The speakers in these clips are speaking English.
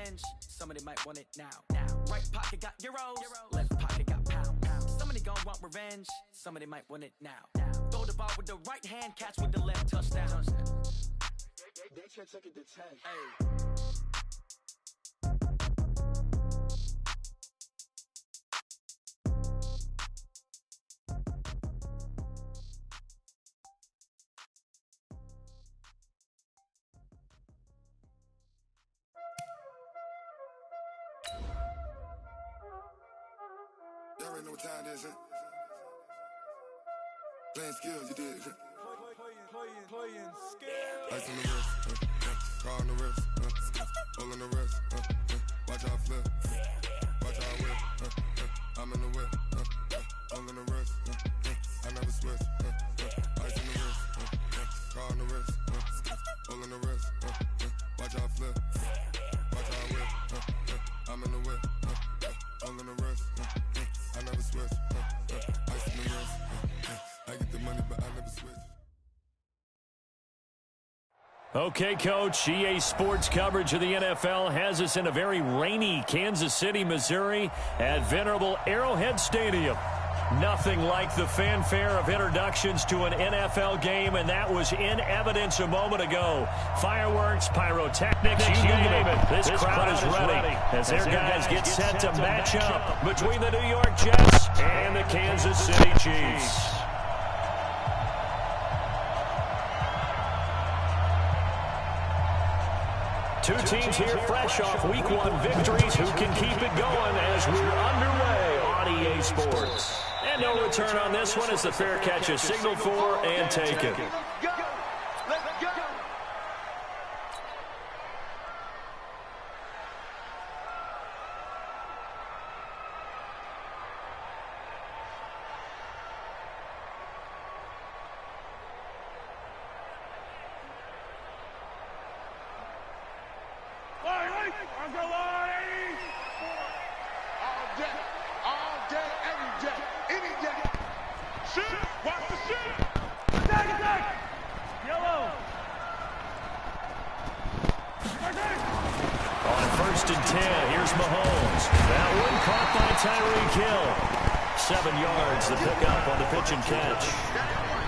revenge. Somebody might want it now. Right pocket got euros, left pocket got pounds. Somebody gon' want revenge. Somebody might want it now. Throw the ball with the right hand, catch with the left, touchdown. They should take it to 10. Hey. Y'all already know what time it is, huh? Playing skills, you did, huh? Playing skills. Ice on the wrist, car on the wrist, hole in the wrist, watch how I flip, watch how I whip, I'm in the whip, hole in the wrist, I never switch, ice on the wrist, car on the wrist, hole in the wrist, watch how I flip, watch how I whip, I'm in the whip, hole in the wrist, I never switch, ice on the wrist, I get the money but I never switch. Okay, Coach, EA Sports coverage of the NFL has us in a very rainy Kansas City, Missouri at venerable Arrowhead Stadium. Nothing like the fanfare of introductions to an NFL game, and that was in evidence a moment ago. Fireworks, pyrotechnics, you name it. This crowd is ready as their guys get set to match up between the New York Jets and the Kansas City Chiefs. Two teams here fresh off Week 1 victories who can keep it going as we're underway on EA Sports. And no return on this one as the fair catch is signaled for and taken.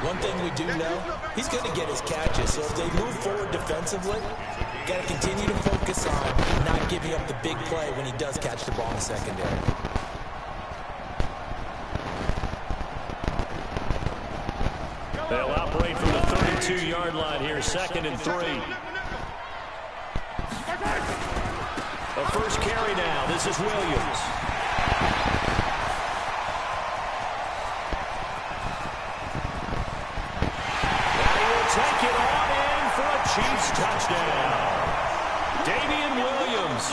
One thing we do know, he's going to get his catches. So if they move forward defensively, got to continue to focus on not giving up the big play when he does catch the ball in the secondary. They'll operate from the 32-yard line here, 2nd and 3. A first carry now. This is Williams. Take it on in for a Chiefs touchdown. Damian Williams,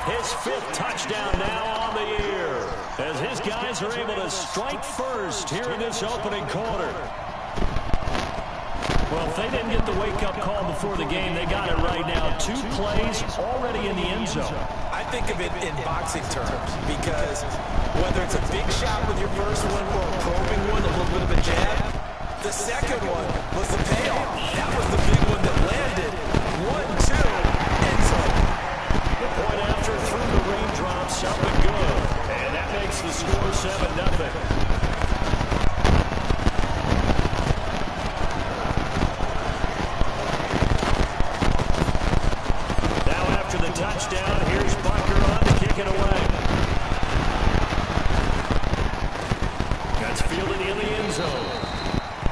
his 5th touchdown now on the year, as his guys are able to strike first here in this opening quarter. Well, if they didn't get the wake-up call before the game, they got it right now. 2 plays already in the end zone. I think of it in boxing terms because whether it's a big shot with your first one or a probing one, a little bit of a jab, the second one was the payoff. That was the big one that landed. 1-2, end zone. The point after through the raindrops, up and good. And that makes the score 7-0. Now after the touchdown, here's Bucker on to kick it away. That's fielded in the end zone.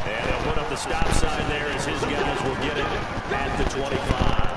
And he'll put up the stop sign there as his guys will get it at the 25.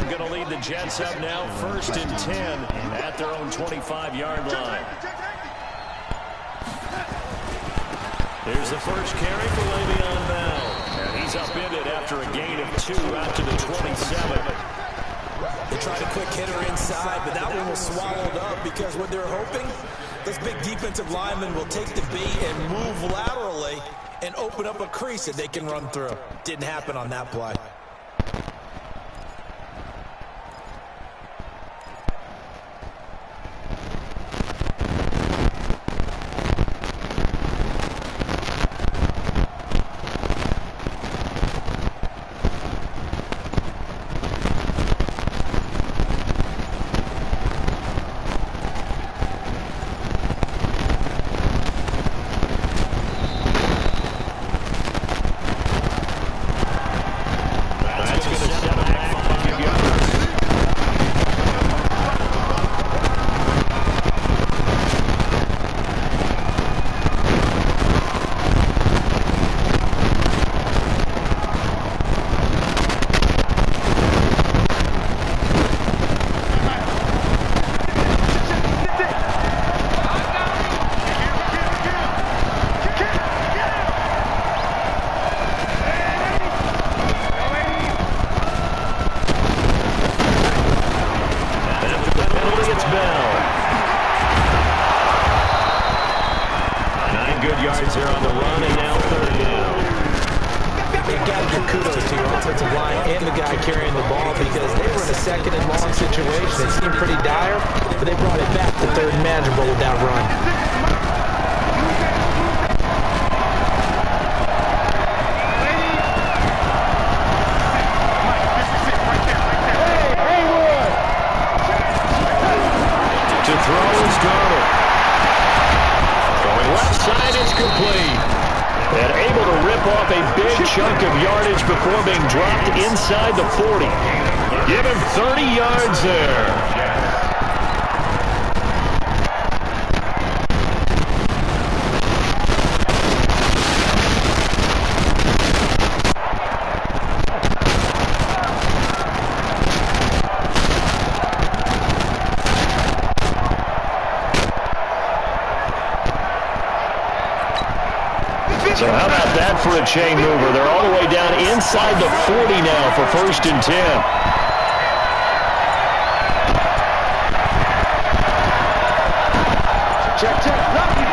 Going to lead the Jets up now, 1st and 10 at their own 25-yard line. Here's the first carry for Le'Veon Bell. And he's is upended after a gain of 2 out to the 27. They tried a quick hitter inside, but that one was swallowed up because what they're hoping, this big defensive lineman will take the bait and move laterally and open up a crease that they can run through. Didn't happen on that play. Inside the 40. Give him 30 yards there. So how about that for a chain mover? They're all the way down inside the 40 now for 1st and 10. Check. Lucky.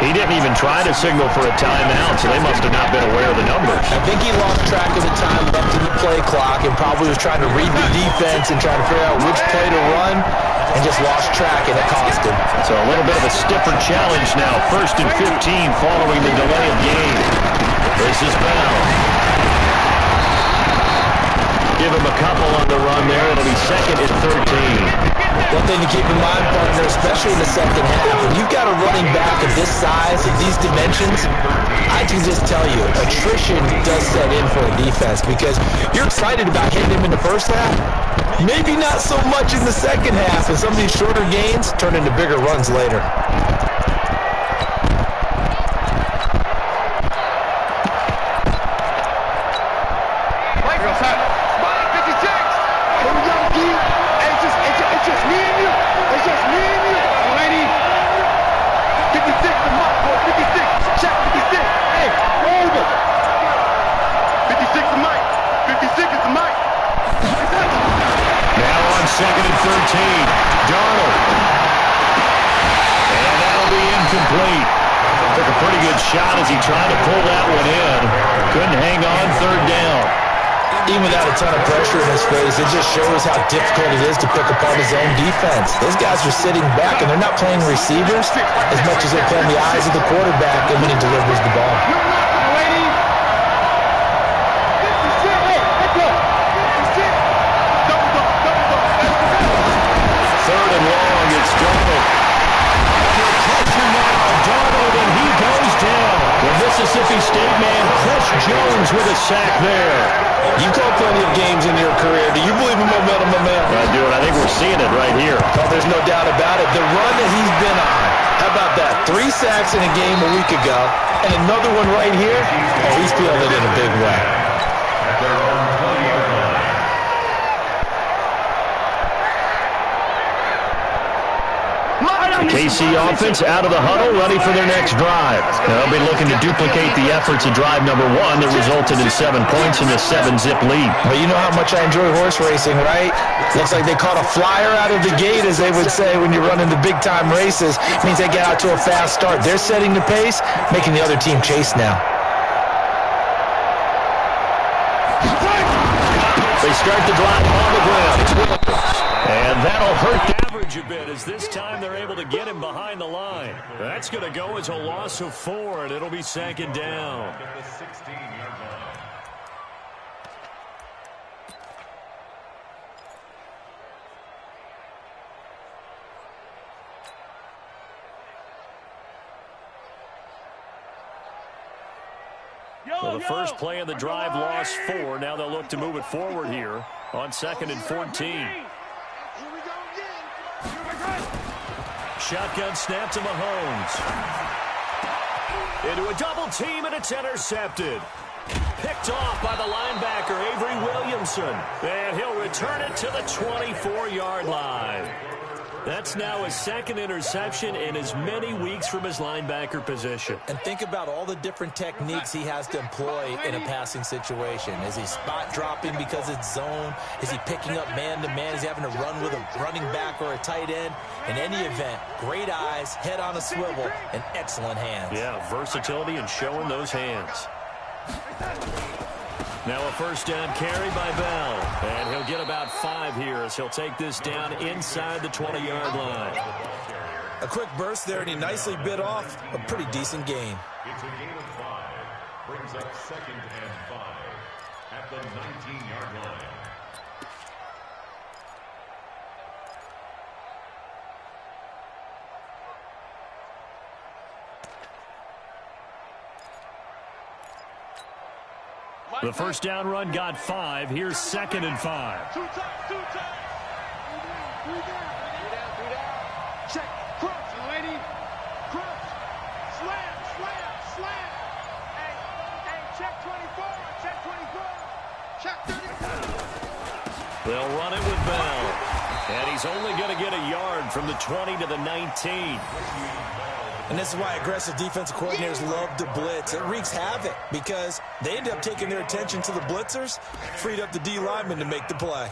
He didn't even try to signal for a timeout, so they must have not been aware of the numbers. I think he lost track of the time left in the play clock and probably was trying to read the defense and trying to figure out which play to run and just lost track, and it cost him. So a little bit of a stiffer challenge now. 1st and 15 following the delay of game. This is Bell. Give him a couple on the run there. It'll be 2nd and 13. One thing to keep in mind, partner, especially in the second half, when you've got a running back of this size, of these dimensions, I can just tell you, attrition does set in for a defense because you're excited about hitting him in the first half. Maybe not so much in the second half, and some of these shorter gains turn into bigger runs later. Shot as he tried to pull that one in. Couldn't hang on 3rd down. Even without a ton of pressure in his face, it just shows how difficult it is to pick apart his own defense. Those guys are sitting back, and they're not playing receivers as much as they're playing the eyes of the quarterback and when he delivers the ball. 3rd and long, it's Donald. Under pressure now, Donald, and he goes down. The Mississippi State man, Chris Jones, with a sack there. You've called plenty of games in your career. Do you believe in momentum, my man? I do, and I think we're seeing it right here. Oh, there's no doubt about it. The run that he's been on. How about that? 3 sacks in a game a week ago, and another one right here. Oh, he's feeling it in a big way. Line up, KC offense out of the huddle, ready for their next drive. They'll be looking to duplicate the efforts of drive number 1 that resulted in 7 points in the 7-zip lead. Well, you know how much I enjoy horse racing, right? Looks like they caught a flyer out of the gate, as they would say when you're running the big-time races. It means they get out to a fast start. They're setting the pace, making the other team chase now. They start the drive on the ground. And that'll hurt the average a bit, as this time they're able to get him behind the line. That's going to go as a loss of 4, and it'll be 2nd down. So the first play of the drive lost 4. Now they'll look to move it forward here on 2nd and 14. Shotgun snap to Mahomes. Into a double team, and it's intercepted. Picked off by the linebacker, Avery Williamson. And he'll return it to the 24-yard line. That's now his 2nd interception in as many weeks from his linebacker position. And think about all the different techniques he has to employ in a passing situation. Is he spot dropping because it's zone? Is he picking up man-to-man? Is he having to run with a running back or a tight end? In any event, great eyes, head on a swivel, and excellent hands. Yeah, versatility and showing those hands. Now a first down carry by Bell. And he'll get about 5 here as he'll take this down inside the 20-yard line. A quick burst there, and he nicely bit off a pretty decent gain. It's a gain of 5. Brings up 2nd and 5 at the 19-yard line. The first down run got 5. Here's 2nd and 5. Two times. Three down. Check. Crunch, lady. Crunch. Slam. Hey, check 24. Check 24. Check 34. They'll run it with Bell. And he's only going to get a yard from the 20 to the 19. And this is why aggressive defensive coordinators love to blitz. It wreaks havoc because they end up taking their attention to the blitzers, freed up the D lineman to make the play.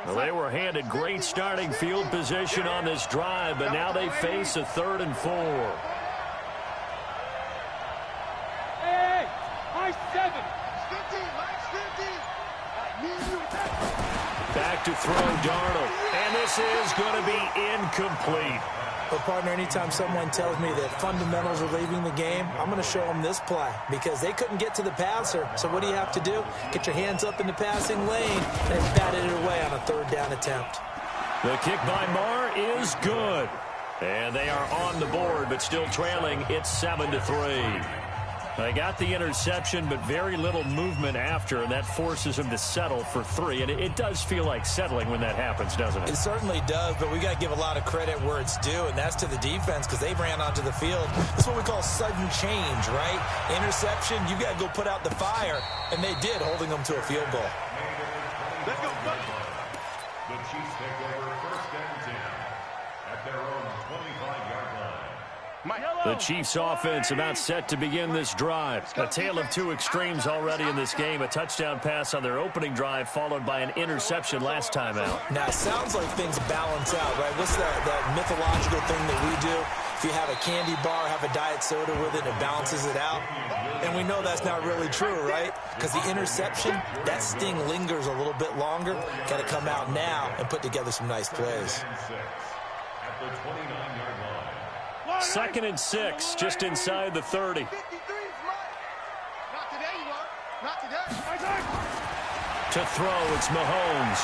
Well, they were handed great starting field position on this drive, but now they face a 3rd and 4. Hey, my 7. 15. Back to throw Darnold. And this is going to be incomplete. But, partner, anytime someone tells me that fundamentals are leaving the game, I'm going to show them this play because they couldn't get to the passer. So what do you have to do? Get your hands up in the passing lane and batted it away on a 3rd down attempt. The kick by Marr is good. And they are on the board, but still trailing. It's 7-3. They got the interception, but very little movement after, and that forces them to settle for 3. And it does feel like settling when that happens, doesn't it? It certainly does, but we got to give a lot of credit where it's due, and that's to the defense because they ran onto the field. That's what we call sudden change, right? Interception, you got to go put out the fire, and they did, holding them to a field goal. Let's go. The Chiefs take over 1st and 10 at their own 25-yard line. The Chiefs offense about set to begin this drive. A tale of 2 extremes already in this game. A touchdown pass on their opening drive followed by an interception last time out. Now, it sounds like things balance out, right? What's that mythological thing that we do? If you have a candy bar, have a diet soda with it, it balances it out. And we know that's not really true, right? Because the interception, that sting lingers a little bit longer. Got to come out now and put together some nice plays. At the 29-yard line. 2nd and 6, just inside the 30. 53 is mine. Not today, you are. Not today. To throw, it's Mahomes.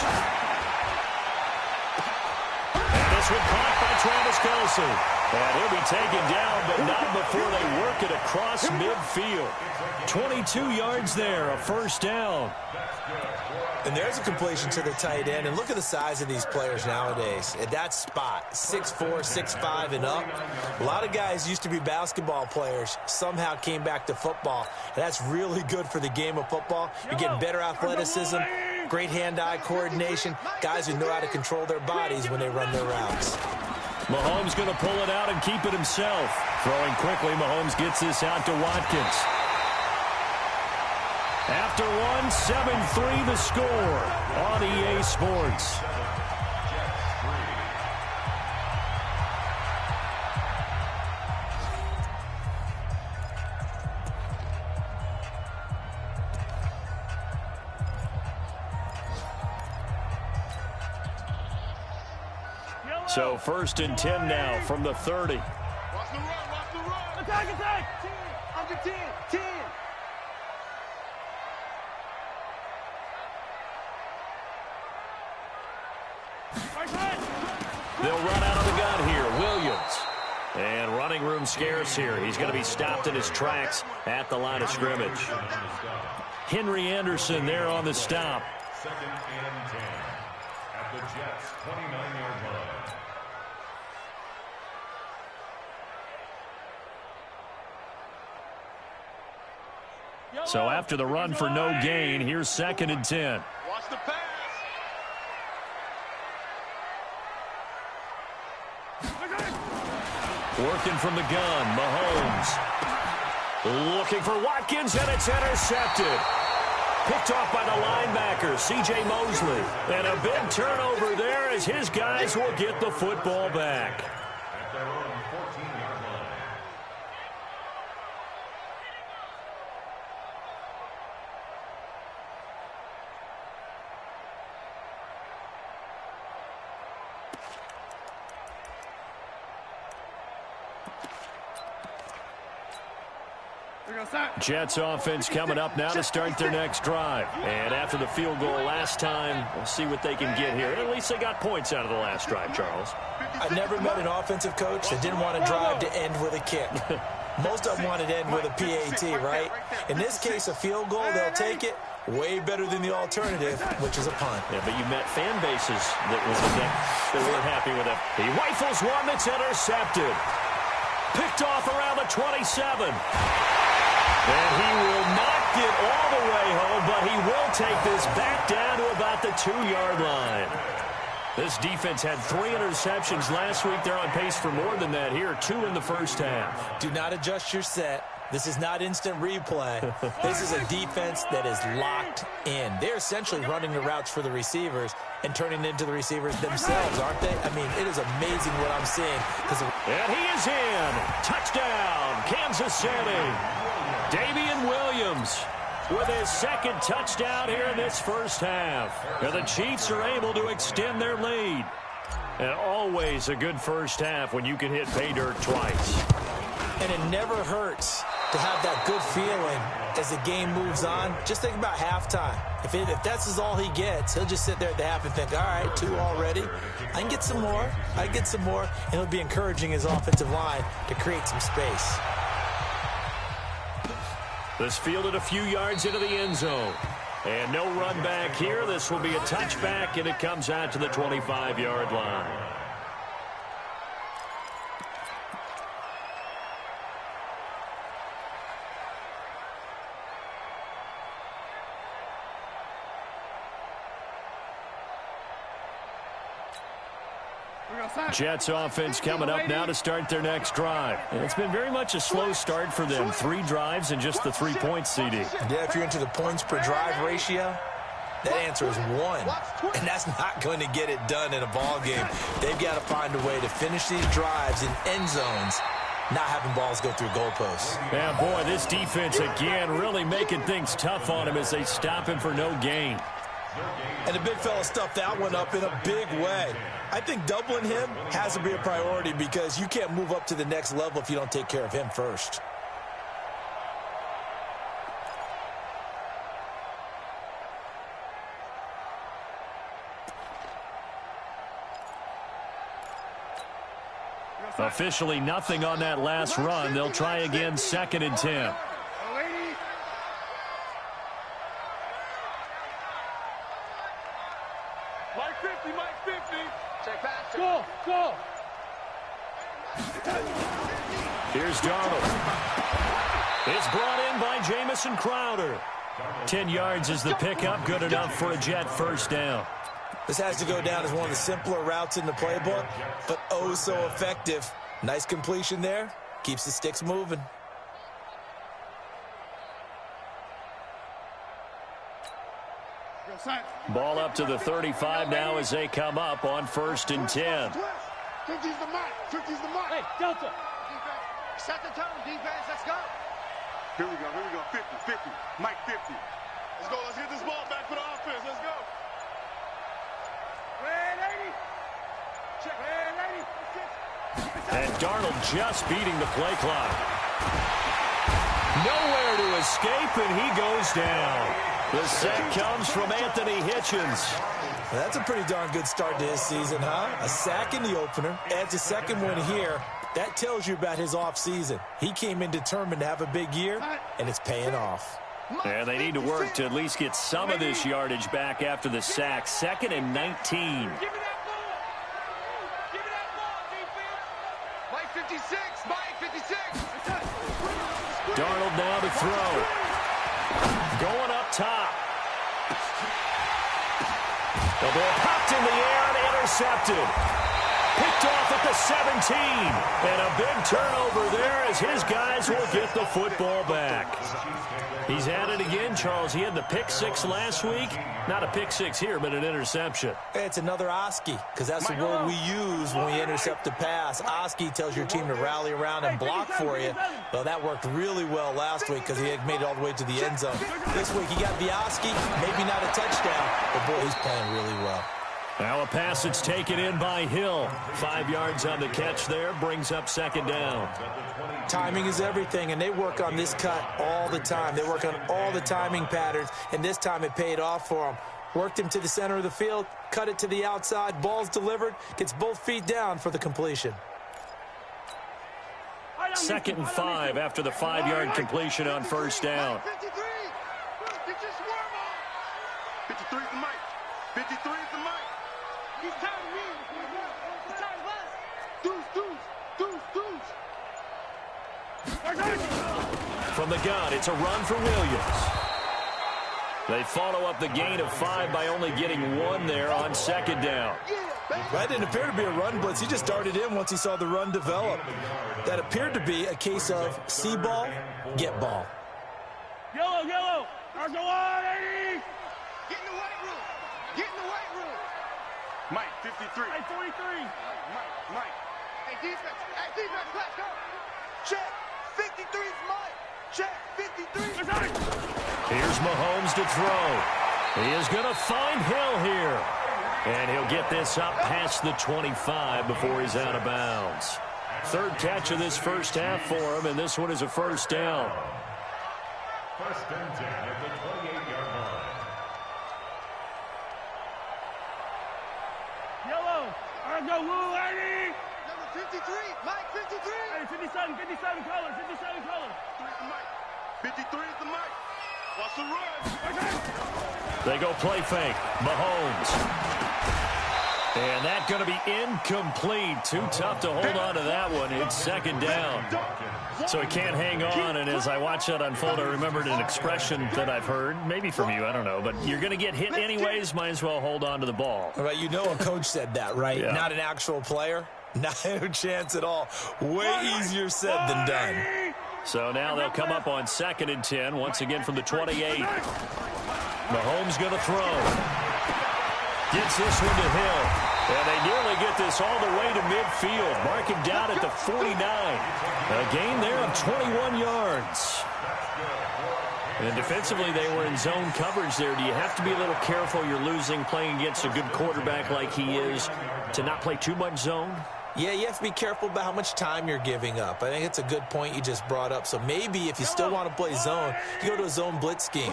And this one caught by Travis Kelce. And he'll be taken down, but not before they work it across midfield. 22 yards there, a first down. And there's a completion to the tight end. And look at the size of these players nowadays. At that spot, 6'4", 6'5", and up. A lot of guys used to be basketball players, somehow came back to football. And that's really good for the game of football. You're getting better athleticism, great hand-eye coordination, guys who know how to control their bodies when they run their routes. Mahomes going to pull it out and keep it himself. Throwing quickly, Mahomes gets this out to Watkins. After one, 7-3 the score on EA Sports. So 1st and 10 now from the 30. Watch the run, watch the run. Attack. 10, under 10, 10. They'll run out of the gun here. Williams. And running room scarce here. He's going to be stopped in his tracks at the line of scrimmage. Henry Anderson there on the stop. 2nd and 10 at the Jets' 29-yard line. So after the run for no gain, here's 2nd and 10. Watch the pass. Working from the gun, Mahomes. Looking for Watkins, and it's intercepted. Picked off by the linebacker, C.J. Mosley. And a big turnover there as his guys will get the football back. At their own 14-yard line. Jets offense coming up now to start their next drive. And after the field goal last time, we'll see what they can get here. At least they got points out of the last drive, Charles. I never met an offensive coach that didn't want to drive to end with a kick. Most of them wanted to end with a PAT, right? In this case, a field goal, they'll take it. Way better than the alternative, which is a punt. Yeah, but you met fan bases that weren't happy with it. He rifles one that's intercepted. Picked off around the 27. And he will not get all the way home, but he will take this back down to about the 2-yard line. This defense had 3 interceptions last week. They're on pace for more than that here, 2 in the first half. Do not adjust your set. This is not instant replay. This is a defense that is locked in. They're essentially running the routes for the receivers and turning into the receivers themselves, aren't they? I mean, it is amazing what I'm seeing. And he is in. Touchdown, Kansas City. Damian Williams with his 2nd touchdown here in this first half. And the Chiefs are able to extend their lead. And always a good first half when you can hit pay dirt twice. And it never hurts to have that good feeling as the game moves on. Just think about halftime. If that's all he gets, he'll just sit there at the half and think, all right, 2 already. I can get some more. I can get some more. And he'll be encouraging his offensive line to create some space. This fielded a few yards into the end zone. And no run back here. This will be a touchback, and it comes out to the 25-yard line. Jets offense coming up now to start their next drive. It's been very much a slow start for them. 3 drives and just the 3 points, CD. Yeah, if you're into the points per drive ratio, that answer is 1. And that's not going to get it done in a ball game. They've got to find a way to finish these drives in end zones, not having balls go through goalposts. Yeah, boy, this defense again really making things tough on him as they stop him for no gain. And the big fella stuffed that one up in a big way. I think doubling him has to be a priority because you can't move up to the next level if you don't take care of him first. Officially nothing on that last run. They'll try again, 2nd and 10. Go. Here's Darnold. It's brought in by Jamison Crowder. 10 yards is the pickup, good enough for a Jet first down. This has to go down as one of the simpler routes in the playbook, but oh so effective. Nice completion there. Keeps the sticks moving. Ball up to the 35 now as they come up on 1st and 10. 50's the mark. 50's the mark. Hey, Delta. Set the tone, defense. Let's go. Here we go. 50, 50. Mike, 50. Let's go. Let's get this ball back for the offense. Let's go. Red 80. Check. Red 80. And Darnold just beating the play clock. Nowhere to escape, and he goes down. The sack comes from Anthony Hitchens. That's a pretty darn good start to his season, huh? A sack in the opener, adds a second one here. That tells you about his offseason. He came in determined to have a big year, and it's paying off. And they need to work to at least get some of this yardage back after the sack. 2nd and 19. Give me that ball. Give me that ball, defense. Mike 56. Mike 56. Darnold now to throw. Going up top. The ball popped in the air and intercepted. Picked off at the 17. And a big turnover there as his guys will get the football back. He's at it again, Charles. He had the pick 6 last week. Not a pick 6 here, but an interception. It's another Oski, because that's the word we use when we intercept a pass. Oski tells your team to rally around and block for you. Well, that worked really well last week because he had made it all the way to the end zone. This week he got the Oski, maybe not a touchdown, but boy, he's playing really well. Now a pass that's taken in by Hill. 5 yards on the catch there, brings up 2nd down. Timing is everything, and they work on this cut all the time. They work on all the timing patterns, and this time it paid off for them. Worked him to the center of the field, cut it to the outside, ball's delivered, gets both feet down for the completion. 2nd and 5 after the 5-yard completion on 1st down. 53. Get your swarm on. 53 is the mic. 53 is the mic. He's tired of me. He's tired of us. Deuce. From the gun, it's a run for Williams. They follow up the gain of 5 by only getting 1 there on 2nd down. That didn't appear to be a run blitz. He just darted in once he saw the run develop. That appeared to be a case of see ball, get ball. Yellow. Argo 180. Get in the weight room. Get in the weight room. Mike, 53. Hey, 43. Mike. Hey, defense, let's go. Check. 53's Mike. Check. 53's Mike. Here's Mahomes to throw. He is going to find Hill here. And he'll get this up past the 25 before he's out of bounds. 3rd catch of this first half for him, and this one is a 1st down. 1st and 10 at the 28-yard line. Yellow. Argo 180. Number 53. Mike, 53. Hey, 57 color. 57 color. 53 is the mic. Watch the run. They go play fake. Mahomes. And that's going to be incomplete. Too tough to hold on to that one. It's 2nd down. So he can't hang on. And as I watch that unfold, I remembered an expression that I've heard, maybe from you, I don't know. But you're going to get hit anyways, might as well hold on to the ball. All right, you know a coach said that, right? Yeah. Not an actual player. Not a chance at all. Way easier said than done. So now they'll come up on 2nd and 10, once again from the 28. Mahomes going to throw. Gets this one to Hill. And they nearly get this all the way to midfield. Mark him down at the 49. A gain there of 21 yards. And defensively, they were in zone coverage there. Do you have to be a little careful? You're losing playing against a good quarterback like he is to not play too much zone? Yeah, you have to be careful about how much time you're giving up. I think it's a good point you just brought up. So maybe if you still want to play zone, you go to a zone blitz scheme.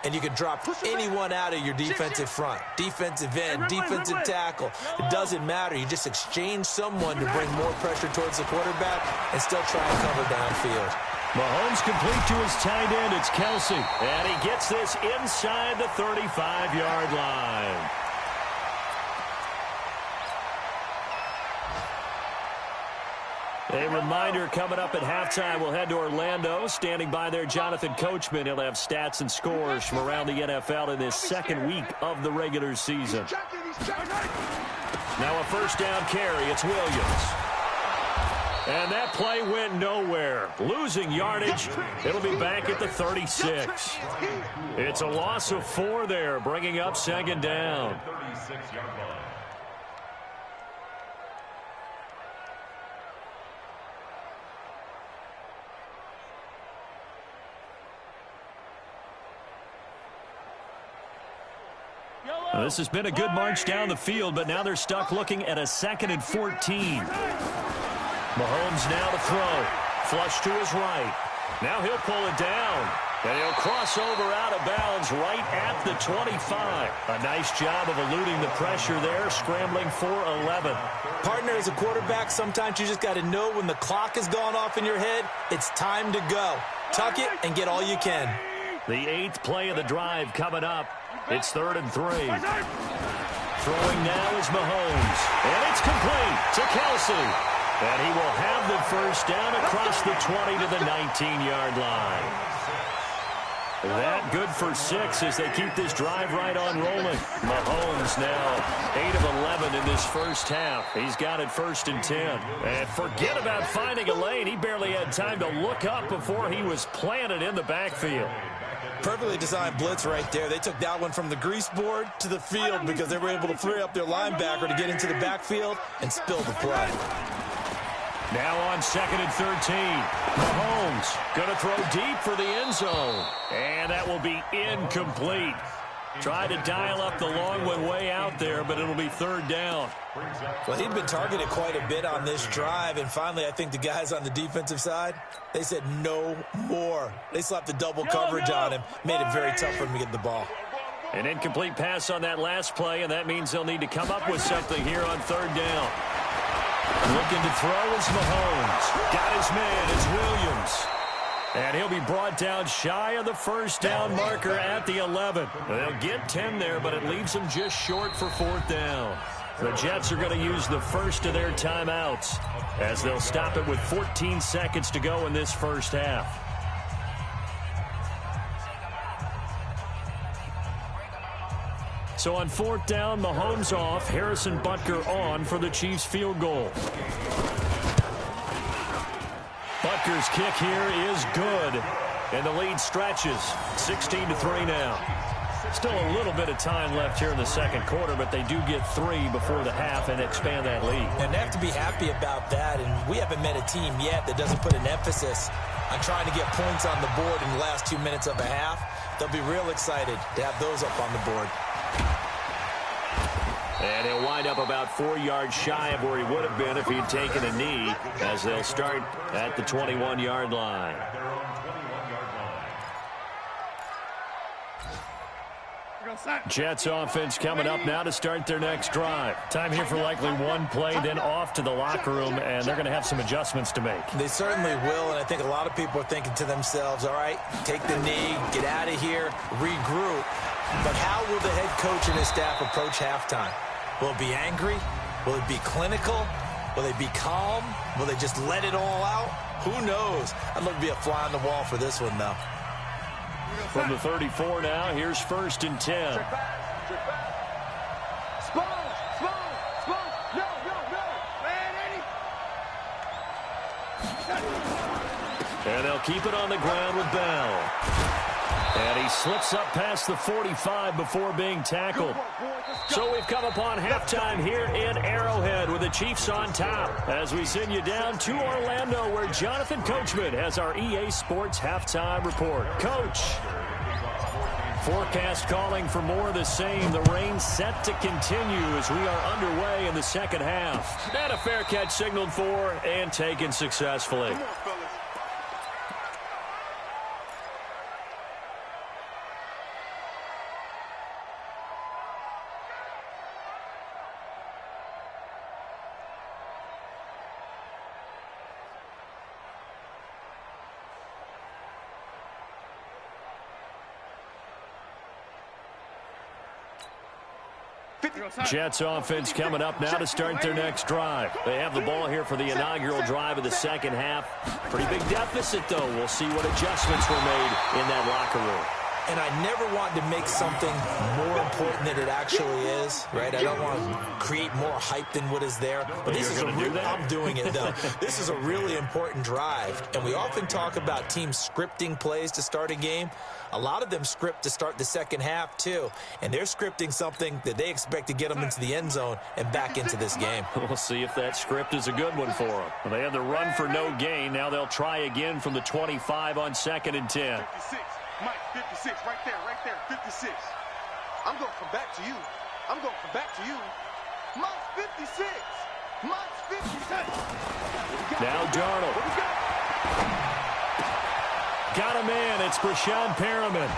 And you can drop anyone out of your defensive front, defensive end, defensive tackle. It doesn't matter. You just exchange someone to bring more pressure towards the quarterback and still try and cover downfield. Mahomes complete to his tight end. It's Kelsey. And he gets this inside the 35-yard line. A reminder coming up at halftime, we'll head to Orlando. Standing by there, Jonathan Coachman. He'll have stats and scores from around the NFL in this second week of the regular season. Now a first down carry. It's Williams. And that play went nowhere. Losing yardage. It'll be back at the 36. It's a loss of 4 there, bringing up second down. 36-yard line. This has been a good march down the field, but now they're stuck looking at a 2nd and 14. Mahomes now to throw. Flush to his right. Now he'll pull it down. And he'll cross over out of bounds right at the 25. A nice job of eluding the pressure there, scrambling for 11. Partner, as a quarterback, sometimes you just got to know when the clock has gone off in your head, it's time to go. Tuck it and get all you can. The 8th play of the drive coming up. It's 3rd and 3. Throwing now is Mahomes. And it's complete to Kelsey. And he will have the first down across the 20 to the 19-yard line. That good for 6 as they keep this drive right on rolling. Mahomes now 8 of 11 in this first half. He's got it 1st and 10. And forget about finding a lane. He barely had time to look up before he was planted in the backfield. Perfectly designed blitz right there. They took that one from the grease board to the field because they were able to free up their linebacker to get into the backfield and spill the play. Now on 2nd and 13. Mahomes going to throw deep for the end zone. And that will be incomplete. Tried to dial up the long one way out there, but it'll be 3rd down. Well, he'd been targeted quite a bit on this drive, and finally I think the guys on the defensive side, they said no more. They slapped the double coverage on him, made it very tough for him to get the ball. An incomplete pass on that last play, and that means they'll need to come up with something here on 3rd down. Looking to throw is Mahomes. Got his man, it's Williams. And he'll be brought down shy of the first down marker at the 11. They'll get 10 there, but it leaves them just short for 4th down. The Jets are going to use the first of their timeouts as they'll stop it with 14 seconds to go in this first half. So on 4th down, Mahomes off, Harrison Butker on for the Chiefs field goal. Butker's kick here is good, and the lead stretches 16-3 now. Still a little bit of time left here in the second quarter, but they do get 3 before the half and expand that lead. And they have to be happy about that, and we haven't met a team yet that doesn't put an emphasis on trying to get points on the board in the last 2 minutes of a half. They'll be real excited to have those up on the board. And he'll wind up about 4 yards shy of where he would have been if he'd taken a knee, as they'll start at the 21-yard line. Jets offense coming up now to start their next drive. Time here for likely one play, then off to the locker room, and they're going to have some adjustments to make. They certainly will, and I think a lot of people are thinking to themselves, all right, take the knee, get out of here, regroup. But how will the head coach and his staff approach halftime? Will it be angry? Will it be clinical? Will they be calm? Will they just let it all out? Who knows? I'd love to be a fly on the wall for this one, though. From the 34 now, here's 1st and 10. And they'll keep it on the ground with Bell. And he slips up past the 45 before being tackled. So we've come upon halftime here in Arrowhead with the Chiefs on top as we send you down to Orlando where Jonathan Coachman has our EA Sports halftime report. Coach. Forecast calling for more of the same. The rain set to continue as we are underway in the second half. And a fair catch signaled for and taken successfully. Jets offense coming up now to start their next drive. They have the ball here for the inaugural drive of the second half. Pretty big deficit, though. We'll see what adjustments were made in that locker room. And I never want to make something more important than it actually is, right? I don't want to create more hype than what is there. But this is I'm doing it, though. This is a really important drive. And we often talk about teams scripting plays to start a game. A lot of them script to start the second half, too. And they're scripting something that they expect to get them into the end zone and back into this game. We'll see if that script is a good one for them. Well, they had the run for no gain. Now they'll try again from the 25 on 2nd and 10. 56. Mike, 56, right there, 56. I'm going to come back to you. I'm going to come back to you. Mike's 56. Mike's 56. Now Darnold. Got a man. It's Brashad Perriman.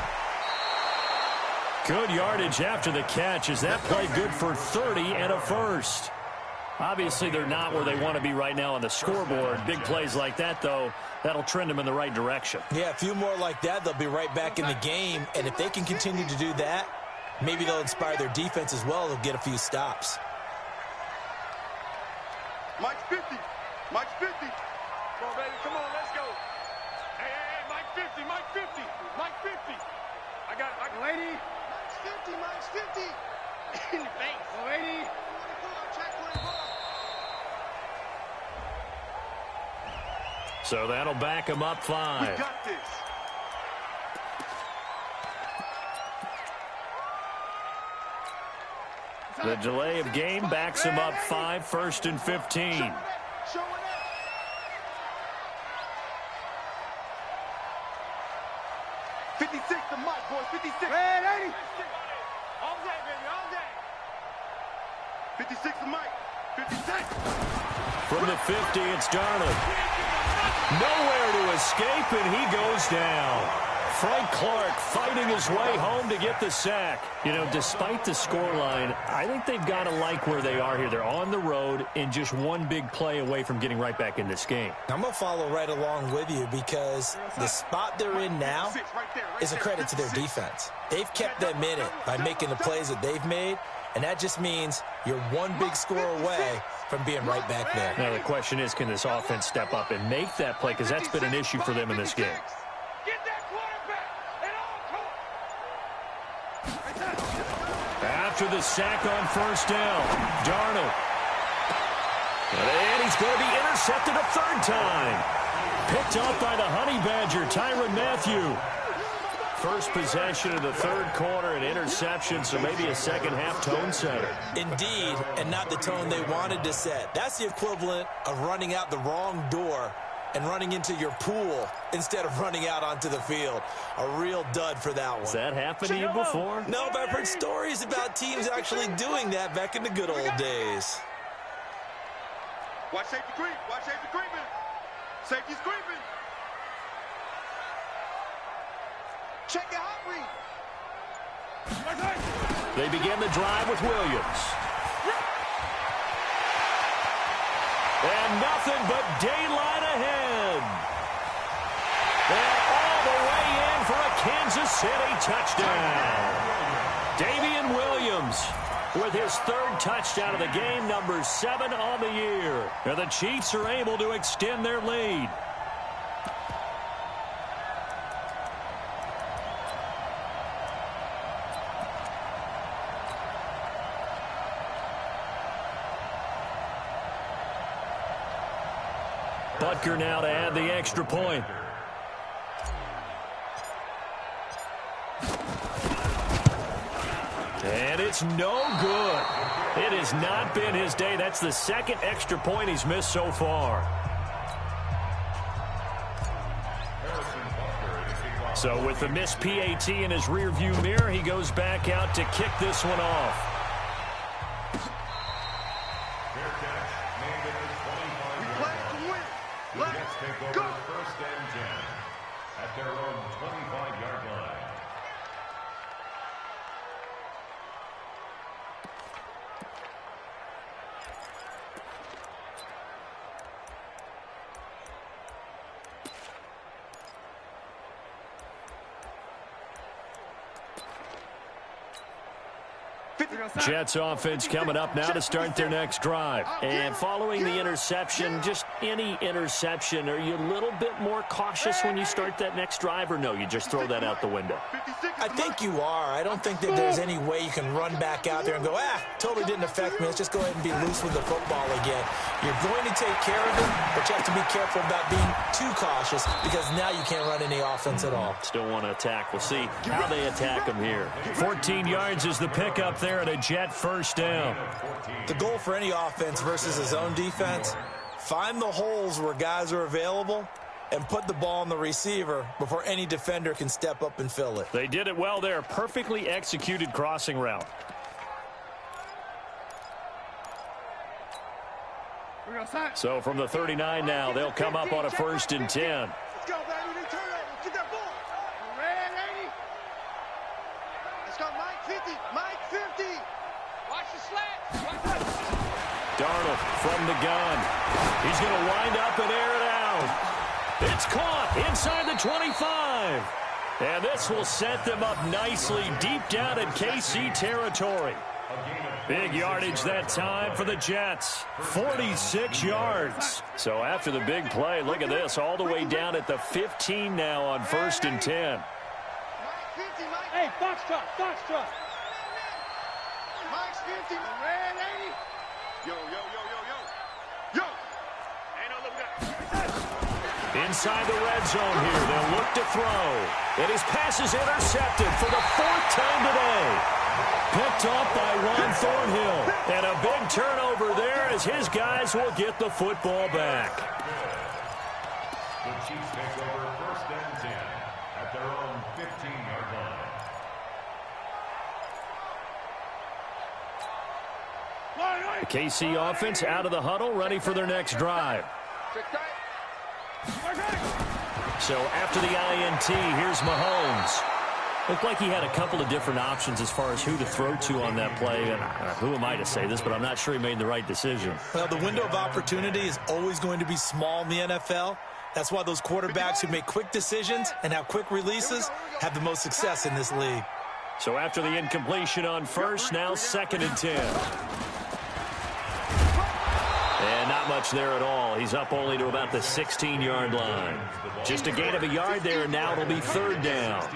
Good yardage after the catch. Is that play good for 30 and a first? Obviously, they're not where they want to be right now on the scoreboard. Big plays like that, though, that'll trend them in the right direction. Yeah, a few more like that, they'll be right back in the game. And if they can continue to do that, maybe they'll inspire their defense as well. They'll get a few stops. Mike's 50. Mike's 50. Come on, baby. Come on, let's go. Hey, Mike 50. Mike 50. Mike 50. I got lady. Mike's 50. Mike's 50. In the face. Lady. So that'll back him up 5. We got this. The delay of game backs him up 5, 1st and 15. Show it up. 56 to Mike, boys. 56. Red 80. All day, baby. All day. 56 to Mike. 56. From the 50, it's Darnold. Nowhere to escape, and he goes down. Frank Clark fighting his way home to get the sack. You know, despite the scoreline, I think they've got to like where they are here. They're on the road and just one big play away from getting right back in this game. I'm going to follow right along with you because the spot they're in now is a credit to their defense. They've kept them in it by making the plays that they've made, and that just means you're one big score away from being right back there. Now, the question is, can this offense step up and make that play? Because that's been an issue for them in this game. After the sack on 1st down, Darnold. And he's going to be intercepted a 3rd time. Picked off by the Honey Badger, Tyrann Mathieu. First possession of the 3rd quarter, an interception, so maybe a second-half tone setter. Indeed, and not the tone they wanted to set. That's the equivalent of running out the wrong door and running into your pool instead of running out onto the field. A real dud for that one. Has that happened to you before? No, but I've heard stories about teams actually doing that back in the good old days. Watch safety creep. Watch safety creeping. Safety's creeping. Check your hot read. They begin the drive with Williams. And nothing but daylight ahead. And all the way in for a Kansas City touchdown. Davian Williams with his 3rd touchdown of the game, number 7 on the year. And the Chiefs are able to extend their lead. Butker now to add the extra point. And it's no good. It has not been his day. That's the 2nd extra point he's missed so far. So with the missed PAT in his rearview mirror, he goes back out to kick this one off. Go! 1st and 10 at their own 25-yard line. Jets offense coming up now to start their next drive. And following the interception, just any interception, are you a little bit more cautious when you start that next drive, or no, you just throw that out the window? I think you are. I don't think that there's any way you can run back out there and go, totally didn't affect me. Let's just go ahead and be loose with the football again. You're going to take care of it, but you have to be careful about being too cautious because now you can't run any offense at all. Still want to attack. We'll see how they attack them here. 14 yards is the pickup there at a Jet first down. The goal for any offense versus his own defense, find the holes where guys are available and put the ball on the receiver before any defender can step up and fill it. They did it well there. Perfectly executed crossing route. So from the 39 now, they'll come up on a 1st and 10. Let's go, baby. Turn over. Get that ball. Red 80. Let's go, Mike 50. Mike 50. Watch the slant. Darnold from the gun. He's going to wind up and air it out. It's caught inside the 25. And this will set them up nicely deep down in KC territory. Big yardage that time for the Jets. 46 yards. So after the big play, look at this, all the way down at the 15 now on 1st and 10. Hey, Foxtrot, Foxtrot. Mike's 50. Red 80. Yo. Ain't no look. Inside the red zone here, they'll look to throw. And his pass is intercepted for the 4th time today. Picked off by Ron Thornhill. And a big turnover there as his guys will get the football back. The Chiefs take over 1st and 10 at their own 15-yard line. The KC offense out of the huddle, ready for their next drive. So after the INT, here's Mahomes. Looked like he had a couple of different options as far as who to throw to on that play. And who am I to say this, but I'm not sure he made the right decision. Well, the window of opportunity is always going to be small in the NFL. That's why those quarterbacks who make quick decisions and have quick releases have the most success in this league. So after the incompletion on 1st, now 2nd and 10. And not much there at all. He's up only to about the 16-yard line. Just a gain of a yard there, and now it'll be 3rd down.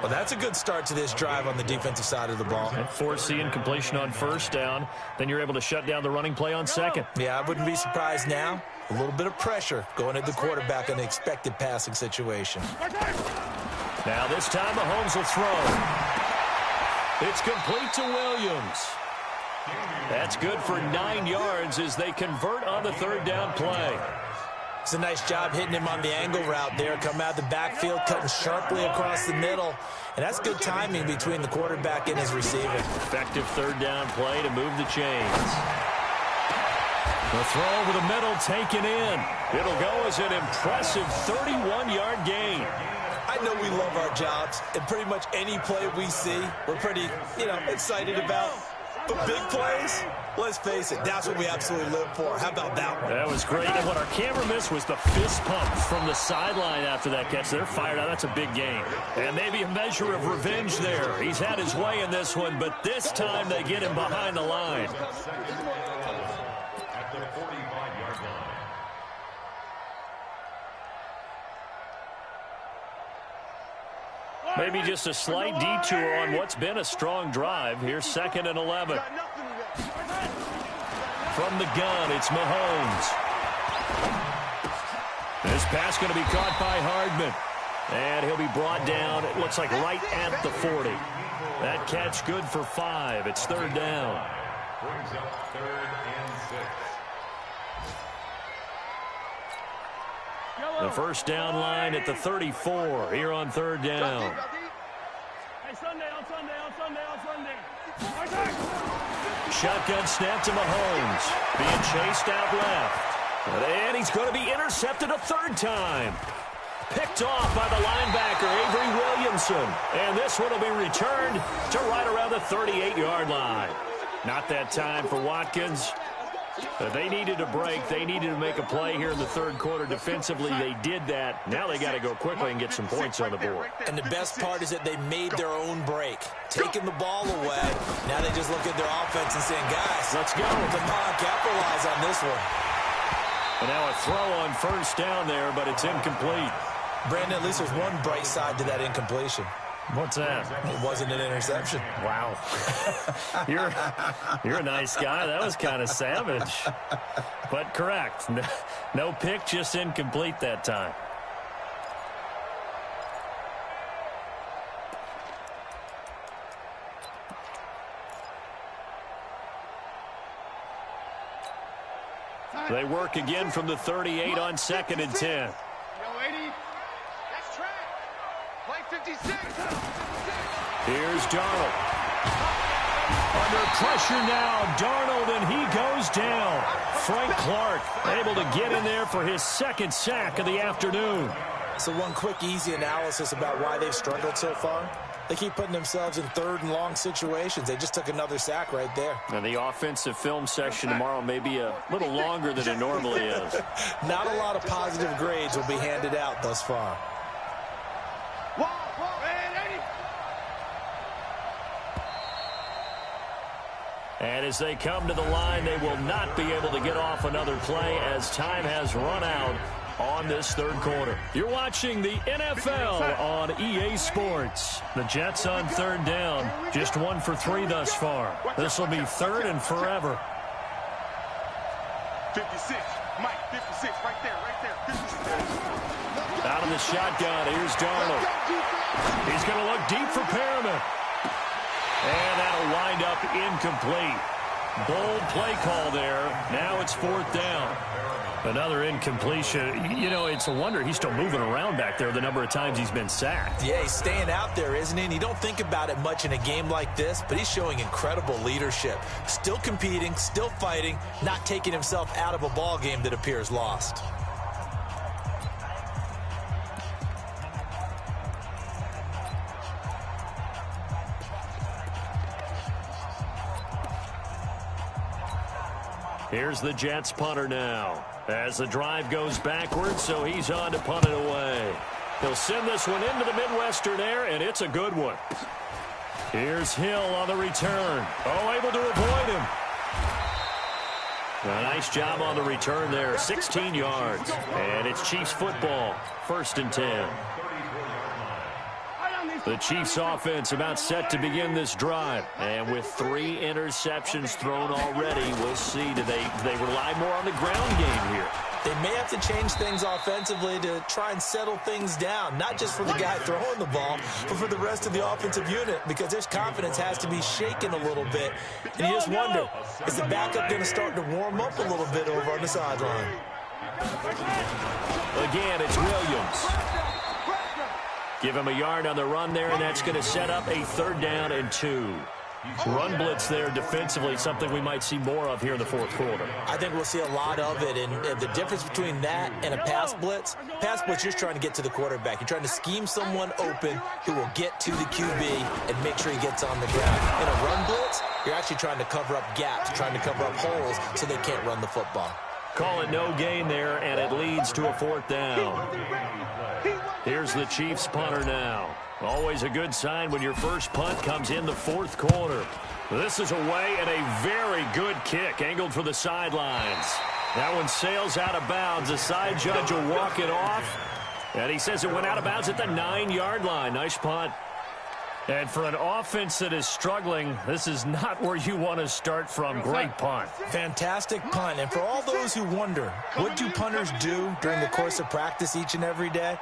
Well, that's a good start to this drive on the defensive side of the ball. And force the incompletion on 1st down. Then you're able to shut down the running play on 2nd. Yeah, I wouldn't be surprised now. A little bit of pressure going at the quarterback in the expected passing situation. Now this time Mahomes will throw. It's complete to Williams. That's good for 9 yards as they convert on the 3rd down play. It's a nice job hitting him on the angle route there. Come out the backfield, cutting sharply across the middle. And that's good timing between the quarterback and his receiver. Effective 3rd down play to move the chains. The throw over the middle taken in. It'll go as an impressive 31-yard gain. I know we love our jobs, and pretty much any play we see, we're pretty, excited about. But big plays, let's face it, that's what we absolutely live for. How about that one? That was great. And what our camera missed was the fist pump from the sideline after that catch. They're fired out. That's a big game. And maybe a measure of revenge there. He's had his way in this one, but this time they get him behind the line. At the 45-yard line. Maybe just a slight detour on what's been a strong drive. Here's 2nd and 11. From the gun, it's Mahomes. This pass going to be caught by Hardman. And he'll be brought down, it looks like right at the 40. That catch good for 5. It's 3rd down. Brings up 3rd and 6. The first down line at the 34 here on 3rd down. Hey, Sunday. Shotgun snap to Mahomes. Being chased out left. And he's going to be intercepted a 3rd time. Picked off by the linebacker, Avery Williamson. And this one will be returned to right around the 38-yard line. Not that time for Watkins. They needed a break. They needed to make a play here in the third quarter. Defensively, they did that. Now they got to go quickly and get some points on the board. And the best part is that they made their own break. Taking the ball away. Now they just look at their offense and saying, guys, let's go. Come on, capitalize on this one. And now a throw on first down there, but it's incomplete. Brandon, at least there's one bright side to that incompletion. What's that? It wasn't an interception. Wow. You're a nice guy. That was kind of savage. But correct. No pick, just incomplete that time. They work again from the 38 on 2nd and 10. Yo, 80. That's track. Play 56. Here's Darnold. Under pressure now, Darnold, and he goes down. Frank Clark able to get in there for his second sack of the afternoon. So one quick, easy analysis about why they've struggled so far. They keep putting themselves in third and long situations. They just took another sack right there. And the offensive film session tomorrow may be a little longer than it normally is. Not a lot of positive grades will be handed out thus far. And as they come to the line, they will not be able to get off another play as time has run out on this third quarter. You're watching the NFL on EA Sports. The Jets on third down. Just 1 for 3 thus far. This will be third and forever. 56. Mike, 56. Right there. 56. Out of the shotgun. Here's Darnold. He's going to look deep for Perriman. And that'll wind up incomplete. Bold play call there. Now it's 4th down. Another incompletion. You know, it's a wonder he's still moving around back there the number of times he's been sacked. Yeah, he's staying out there, isn't he? And you don't think about it much in a game like this, but he's showing incredible leadership. Still competing, still fighting, not taking himself out of a ball game that appears lost. Here's the Jets punter now. As the drive goes backwards, so he's on to punt it away. He'll send this one into the Midwestern air, and it's a good one. Here's Hill on the return. Oh, able to avoid him. A nice job on the return there. 16 yards. And it's Chiefs football. 1st and 10. The Chiefs offense about set to begin this drive. And with 3 interceptions thrown already, we'll see. Do they rely more on the ground game here? They may have to change things offensively to try and settle things down, not just for the guy throwing the ball, but for the rest of the offensive unit, because their confidence has to be shaken a little bit. And you just wonder, is the backup going to start to warm up a little bit over on the sideline? Again, it's Williams. Give him a yard on the run there, and that's going to set up a 3rd down and 2. Run blitz there defensively, something we might see more of here in the 4th quarter. I think we'll see a lot of it, and the difference between that and a pass blitz, you're just trying to get to the quarterback. You're trying to scheme someone open who will get to the QB and make sure he gets on the ground. In a run blitz, you're actually trying to cover up gaps, trying to cover up holes so they can't run the football. Call it no gain there, and it leads to a 4th down. Here's the Chiefs punter now. Always a good sign when your first punt comes in the 4th quarter. This is away and a very good kick, angled for the sidelines. That one sails out of bounds. The side judge will walk it off, and he says it went out of bounds at the 9-yard line. Nice punt. And for an offense that is struggling, this is not where you want to start from. Great punt. Fantastic punt. And for all those who wonder, what do punters do during the course of practice each and every day?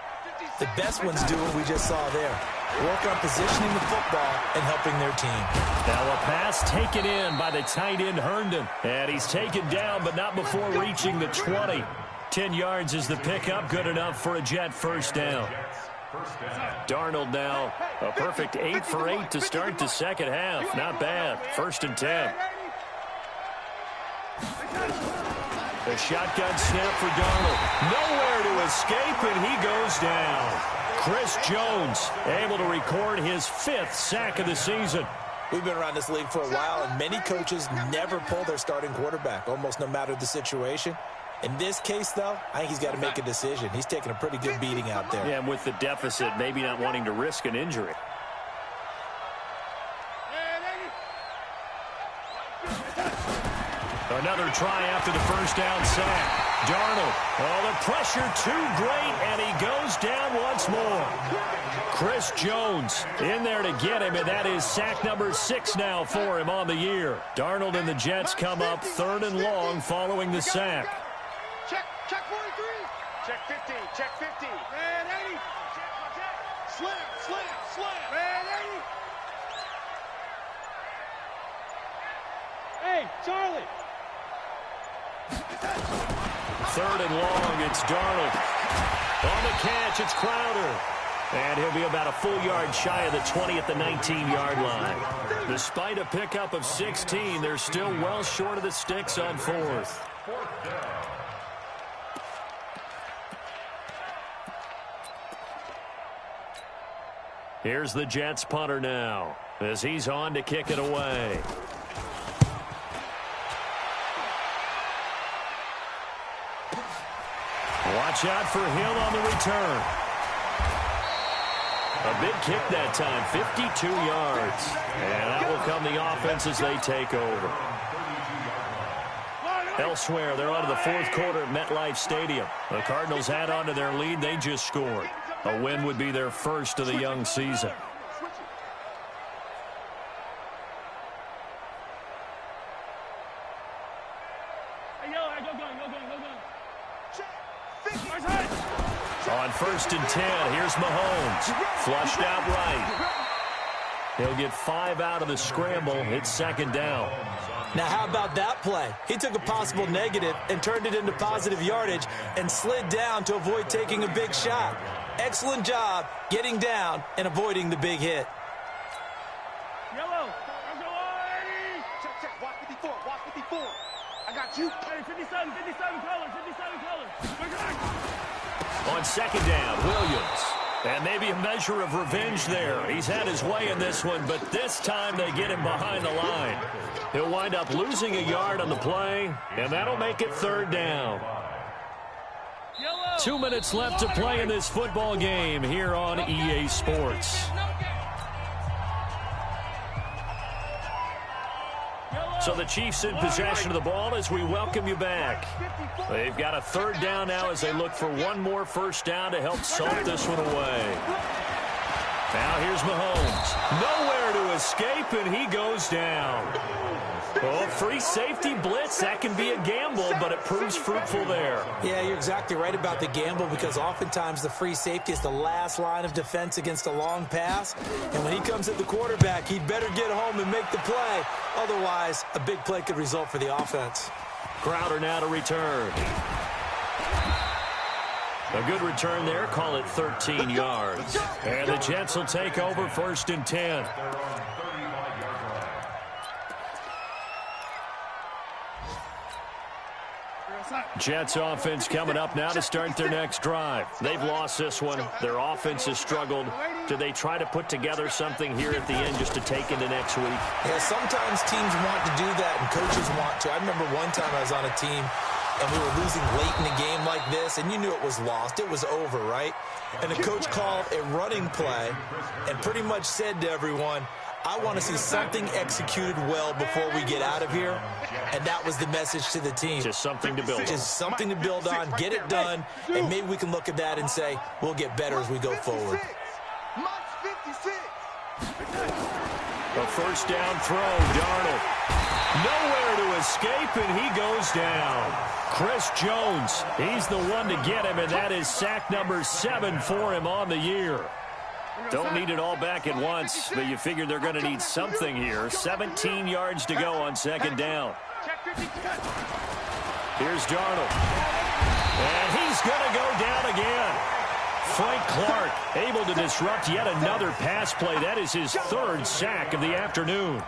The best ones do what we just saw there. Work on positioning the football and helping their team. Now a pass taken in by the tight end Herndon. And he's taken down, but not before reaching the 20. 10 yards is the pickup. Good enough for a Jet 1st down. Darnold now a perfect 8 for 8 to start the second half. Not bad. 1st and 10. A shotgun snap for Darnold. Nowhere to escape, and he goes down. Chris Jones able to record his 5th sack of the season. We've been around this league for a while, and many coaches never pull their starting quarterback, almost no matter the situation. In this case, though, I think he's got to make a decision. He's taking a pretty good beating out there. Yeah, and with the deficit, maybe not wanting to risk an injury. Another try after the first down sack. Darnold, oh, the pressure too great, and he goes down once more. Chris Jones in there to get him, and that is sack number 6 now for him on the year. Darnold and the Jets come up 3rd and long following the sack. Check 43. Check 50. Check 50. Red 80. Slam. Red 80. Hey, Charlie. 3rd and long, it's Darnold. On the catch, it's Crowder. And he'll be about a full yard shy of the 20 at the 19-yard line. Despite a pickup of 16, they're still well short of the sticks on 4th. Here's the Jets punter now, as he's on to kick it away. Watch out for him on the return. A big kick that time, 52 yards. And that will come the offense as they take over. Elsewhere, they're on to the 4th quarter at MetLife Stadium. The Cardinals had on to their lead. They just scored. A win would be their first of the young season. On 1st and 10, here's Mahomes. Flushed out right. He'll get 5 out of the scramble. It's 2nd down. Now, how about that play? He took a possible negative and turned it into positive yardage and slid down to avoid taking a big shot. Excellent job getting down and avoiding the big hit. Yellow. Check. Watch 54. Watch 54. I got you. Hey, 57 colors. On 2nd down, Williams. And maybe a measure of revenge there. He's had his way in this one, but this time they get him behind the line. He'll wind up losing a yard on the play, and that'll make it 3rd down. 2 minutes left to play in this football game here on EA Sports. So the Chiefs in possession of the ball as we welcome you back. They've got a 3rd down now as they look for one more first down to help salt this one away. Now here's Mahomes. Nowhere to escape, and he goes down. Oh, free safety blitz. That can be a gamble, but it proves fruitful there. Yeah, you're exactly right about the gamble because oftentimes the free safety is the last line of defense against a long pass. And when he comes at the quarterback, he'd better get home and make the play. Otherwise, a big play could result for the offense. Crowder now to return. A good return there. Call it 13 yards. And the Jets will take over 1st and 10. Jets offense coming up now to start their next drive. They've lost this one. Their offense has struggled. Do they try to put together something here at the end just to take into next week? Yeah, sometimes teams want to do that and coaches want to. I remember one time I was on a team and we were losing late in a game like this, and you knew it was lost. It was over, right? And the coach called a running play and pretty much said to everyone, I want to see something executed well before we get out of here. And that was the message to the team. Just something to build on. Just something to build on, get it done, and maybe we can look at that and say, we'll get better as we go forward. A first down throw, Darnold. Nowhere to escape, and he goes down. Chris Jones, he's the one to get him, and that is sack number 7 for him on the year. Don't need it all back at once, but you figure they're going to need something here. 17 yards to go on 2nd down. Here's Darnold. And he's going to go down again. Frank Clark able to disrupt yet another pass play. That is his 3rd sack of the afternoon.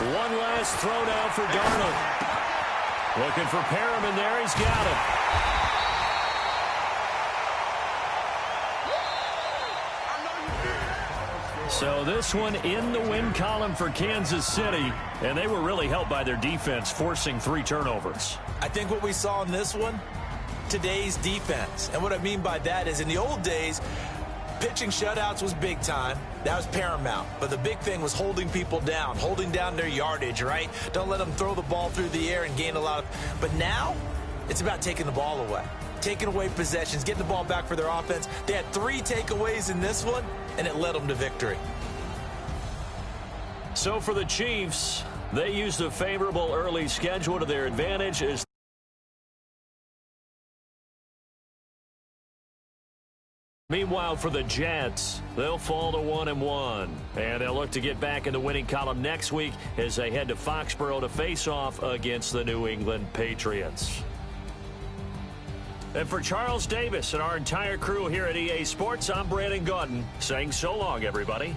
One last throw now for Darnold. Looking for Perriman there. He's got it. So this one in the win column for Kansas City, and they were really helped by their defense, forcing 3 turnovers. I think what we saw in this one, today's defense. And what I mean by that is in the old days, pitching shutouts was big time. That was paramount. But the big thing was holding people down, holding down their yardage, right? Don't let them throw the ball through the air and gain a lot of... But now, it's about taking the ball away. Taking away possessions, getting the ball back for their offense. They had 3 takeaways in this one, and it led them to victory. So for the Chiefs, they used a favorable early schedule to their advantage as meanwhile, for the Jets, they'll fall to 1-1. And they'll look to get back in the winning column next week as they head to Foxborough to face off against the New England Patriots. And for Charles Davis and our entire crew here at EA Sports, I'm Brandon Gaudin saying so long, everybody.